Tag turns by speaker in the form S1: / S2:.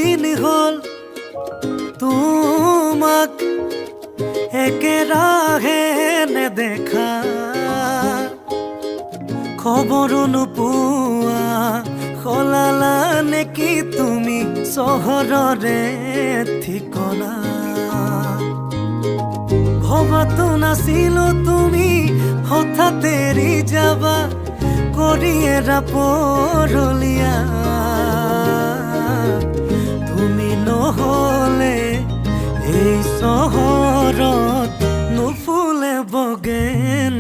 S1: দিন হল তোমাক একেৰাহে নেদেখা খবৰো নোপোৱা সলালা নেকি তুমি চহৰৰে ঠিকনা ভবাতো নাছিলো তুমি হঠাৎ এৰি যাবা কৰি এৰা পৰলীয়া তুমি নহলে এই চহৰত নুফুলে বগেন